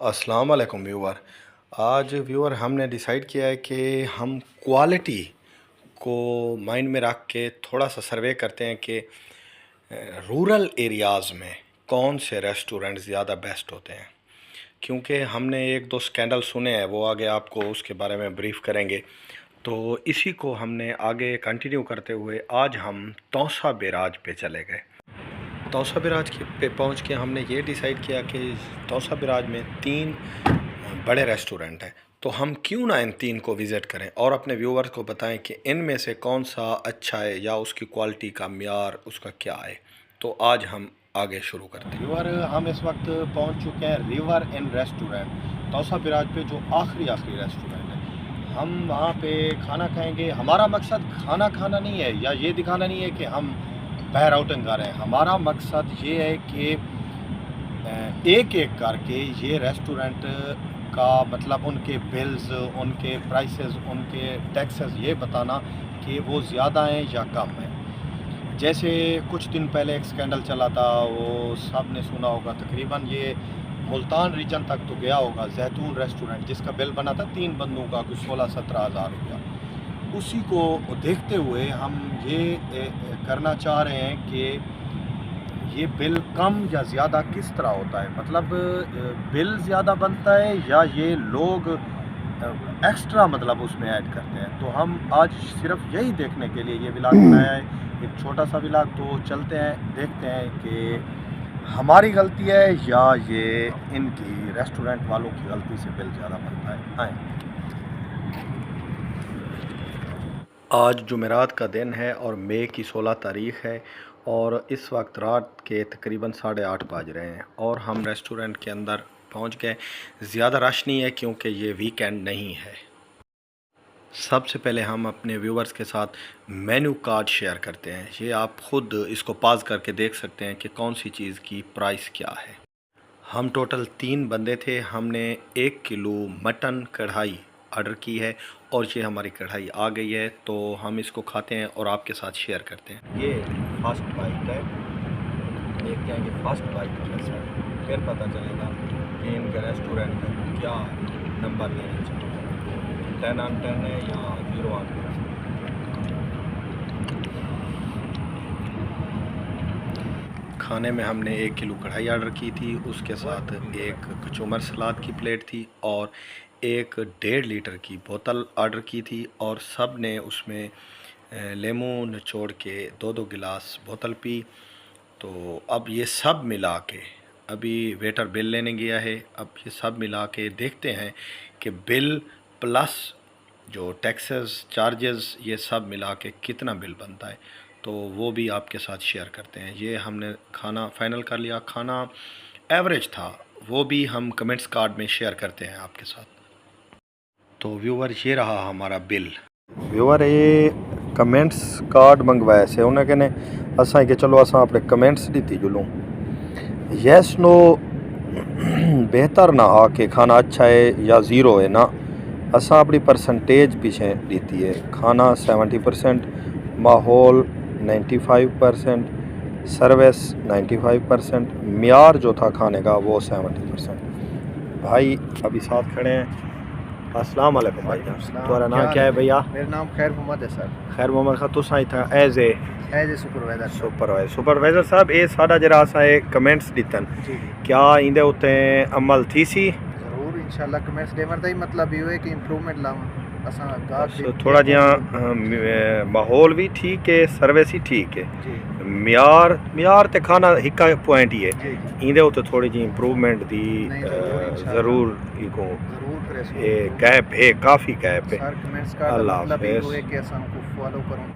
अस्सलाम वालेकुम व्यूअर। आज व्यूअर हमने डिसाइड किया है कि हम क्वालिटी को माइंड में रख के थोड़ा सा सर्वे करते हैं कि रूरल एरियाज़ में कौन से रेस्टोरेंट ज़्यादा बेस्ट होते हैं, क्योंकि हमने एक दो स्कैंडल सुने हैं, वो आगे आपको उसके बारे में ब्रीफ़ करेंगे। तो इसी को हमने आगे कंटिन्यू करते हुए आज हम तौसा बैराज पे चले गए। तौसा बैराज पे पहुंच के हमने ये डिसाइड किया कि तौसा बैराज में 3 बड़े रेस्टोरेंट हैं, तो हम क्यों ना इन 3 को विज़िट करें और अपने व्यूअर्स को बताएं कि इनमें से कौन सा अच्छा है या उसकी क्वालिटी का म्यार उसका क्या है। तो आज हम आगे शुरू करते हैं। व्यूअर, हम इस वक्त पहुंच चुके हैं river in restaurant Taunsa barrage पे, जो आखिरी रेस्टोरेंट है। हम वहाँ पे खाना खाएँगे। हमारा मकसद खाना खाना नहीं है या ये दिखाना नहीं है कि हम बाहर आउटिंग कर रहे हैं। हमारा मकसद ये है कि एक एक करके ये रेस्टोरेंट का मतलब उनके बिल्स, उनके प्राइसेस, उनके टैक्सेस ये बताना कि वो ज़्यादा हैं या कम हैं। जैसे कुछ दिन पहले एक स्कैंडल चला था, वो सब ने सुना होगा, तकरीबन ये मुल्तान रीजन तक तो गया होगा। जैतून रेस्टोरेंट जिसका बिल बना था 3 बंदों का कुछ 16-17 हज़ार रुपया, उसी को देखते हुए हम ये करना चाह रहे हैं कि ये बिल कम या ज़्यादा किस तरह होता है, मतलब बिल ज़्यादा बनता है या ये लोग एक्स्ट्रा मतलब उसमें ऐड करते हैं। तो हम आज सिर्फ यही देखने के लिए ये व्लॉग बनाया है, एक छोटा सा व्लॉग। तो चलते हैं, देखते हैं कि हमारी गलती है या ये इनकी रेस्टोरेंट वालों की गलती से बिल ज़्यादा बनता है। आए। आज जुमेरात का दिन है और मई की 16 तारीख़ है और इस वक्त रात के तकरीबन 8:30 बज रहे हैं और हम रेस्टोरेंट के अंदर पहुंच गए। ज़्यादा रश नहीं है क्योंकि ये वीकेंड नहीं है। सबसे पहले हम अपने व्यूवर्स के साथ मेन्यू कार्ड शेयर करते हैं। ये आप ख़ुद इसको पॉज करके देख सकते हैं कि कौन सी चीज़ की प्राइस क्या है। हम टोटल 3 बंदे थे। हमने 1 किलो मटन कढ़ाई ऑर्डर की है और ये हमारी कढ़ाई आ गई है, तो हम इसको खाते हैं और आपके साथ शेयर करते हैं। ये फर्स्ट बाइट है, देखते हैं कि फर्स्ट बाइट कैसा है, फिर पता चलेगा कि इनके रेस्टोरेंट में क्या नंबर देना चाहिए, 10 ऑन 10 है या 0 ऑन 10। खाने में हमने 1 किलो कढ़ाई ऑर्डर की थी, उसके साथ एक कचूमर सलाद की प्लेट थी और एक 1.5 लीटर की बोतल ऑर्डर की थी और सब ने उसमें लेमू निचोड़ के 2-2 गिलास बोतल पी। तो अब ये सब मिला के, अभी वेटर बिल लेने गया है, अब ये सब मिला के देखते हैं कि बिल प्लस जो टैक्सेस चार्जेस ये सब मिला के कितना बिल बनता है, तो वो भी आपके साथ शेयर करते हैं। ये हमने खाना फाइनल कर लिया, खाना एवरेज था, वो भी हम कमेंट्स कार्ड में शेयर करते हैं आपके साथ। तो व्यूवर, ये रहा हमारा बिल। व्यूवर, ये कमेंट्स कार्ड मंगवाया से उन्हें कहने असा कि चलो असा अपने कमेंट्स दी जुलूँ यस नो बेहतर ना आ के खाना अच्छा है या ज़ीरो है ना, असा अपनी परसेंटेज पीछे दी है। खाना 70%, माहौल 95%, सर्विस 95%, म्यार जो था खाने का वो 70%। भाई अभी साथ खड़े हैं। अस्सलाम वालेकुम भाई। तुम्हारा नाम क्या है भैया? मेरा नाम खैर मोहम्मद है सर। खैर मोहम्मद खां, तुस आई था एज ए सुपरवाइजर सुपरवाइजर साहब, ये साडा जरा असा कमेंट्स दितन, क्या इंदे उत्ते अमल थी सी? जरूर इंशाल्लाह कमेंट्स देवर दा ही मतलब ये है कि इंप्रूवमेंट लाऊं असा गाहक थोड़ा जिहा माहौल भी ठीक है, सर्विस ही ठीक है, म्यार ते खाना हिक्का पॉइंट ही है, इंदे उत्ते थोड़ी जी इंप्रूवमेंट दी जरूर इको ये गैप है, काफ़ी गैप है। सर कमेंट्स का मतलब ये है कि असा को फॉलो करूं।